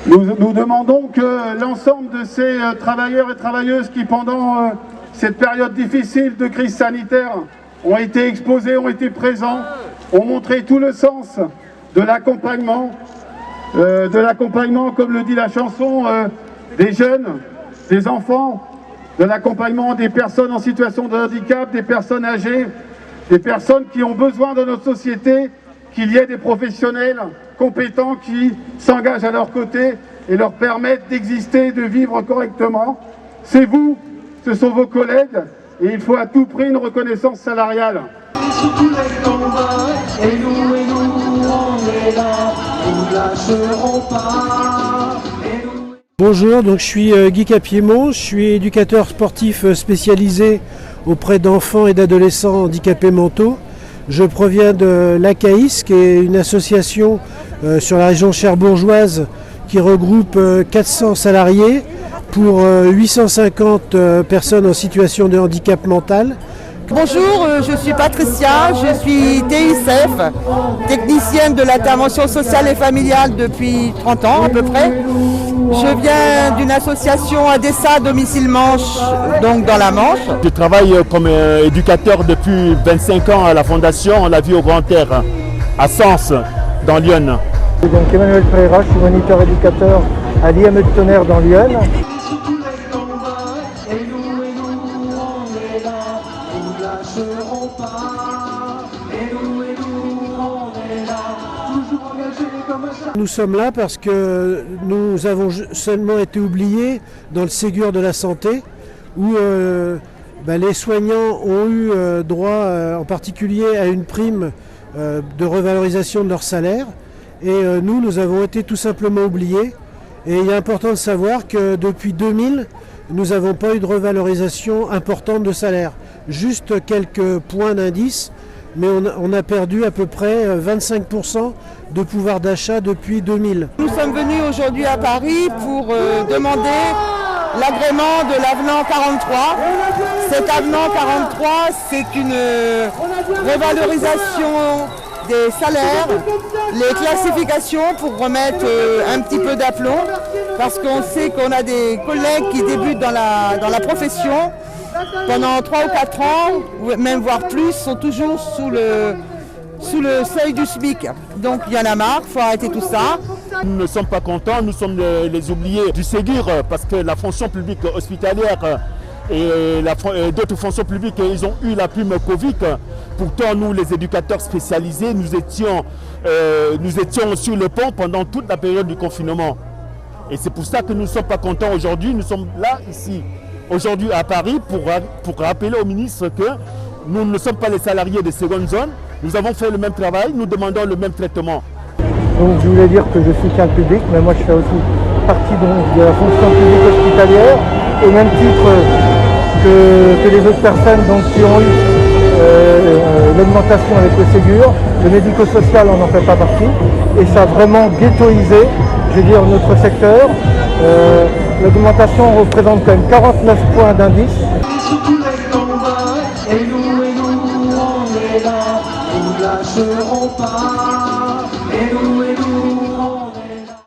Nous demandons que l'ensemble de ces travailleurs et travailleuses qui, pendant cette période difficile de crise sanitaire, ont été exposés, ont été présents, ont montré tout le sens de l'accompagnement, comme le dit la chanson, des jeunes, des enfants, de l'accompagnement des personnes en situation de handicap, des personnes âgées, des personnes qui ont besoin de notre société, qu'il y ait des professionnels compétents qui s'engagent à leur côté et leur permettent d'exister, de vivre correctement. C'est vous, ce sont vos collègues, et il faut à tout prix une reconnaissance salariale. Et nous, on est là, nous ne lâcherons pas. Bonjour, donc je suis Guy Capiémont, je suis éducateur sportif spécialisé auprès d'enfants et d'adolescents handicapés mentaux. Je proviens de l'ACAIS, qui est une association sur la région cherbourgeoise qui regroupe 400 salariés pour 850 personnes en situation de handicap mental. Bonjour, je suis Patricia, je suis TICF, technicienne de l'intervention sociale et familiale depuis 30 ans à peu près. Je viens d'une association ADESA domicile Manche, donc dans la Manche. Je travaille comme éducateur depuis 25 ans à la Fondation La Vie au Grand Air, à Sens, dans Lyon. Donc Emmanuel Pereira, je suis moniteur éducateur à l'IME de Tonnerre dans Lyon. Nous sommes là parce que nous avons seulement été oubliés dans le Ségur de la santé où les soignants ont eu droit en particulier à une prime de revalorisation de leur salaire et nous avons été tout simplement oubliés. Et il est important de savoir que depuis 2000, nous n'avons pas eu de revalorisation importante de salaire, juste quelques points d'indice. Mais on a perdu à peu près 25% de pouvoir d'achat depuis 2000. Nous sommes venus aujourd'hui à Paris pour demander l'agrément de l'avenant 43. Cet avenant 43, c'est une revalorisation des salaires, les classifications pour remettre un petit peu d'aplomb, parce qu'on sait qu'on a des collègues qui débutent dans la profession. Pendant 3 ou 4 ans, ou même voire plus, sont toujours sous le seuil du SMIC. Donc il y en a marre, il faut arrêter tout ça. Nous ne sommes pas contents, nous sommes les oubliés du Ségur parce que la fonction publique hospitalière et d'autres fonctions publiques, ils ont eu la prime Covid. Pourtant, nous, les éducateurs spécialisés, nous étions sur le pont pendant toute la période du confinement. Et c'est pour ça que nous ne sommes pas contents aujourd'hui. Nous sommes là, ici, aujourd'hui à Paris, pour rappeler au ministre que nous ne sommes pas les salariés de seconde zone. Nous avons fait le même travail, nous demandons le même traitement. Donc je voulais dire que je soutiens le public, mais moi je fais aussi partie de la fonction publique hospitalière, au même titre que les autres personnes qui ont eu l'augmentation avec le Ségur. Le médico-social n'en fait pas partie, et ça a vraiment ghettoisé, je veux dire, notre secteur. L'augmentation représente quand même 49 points d'indice.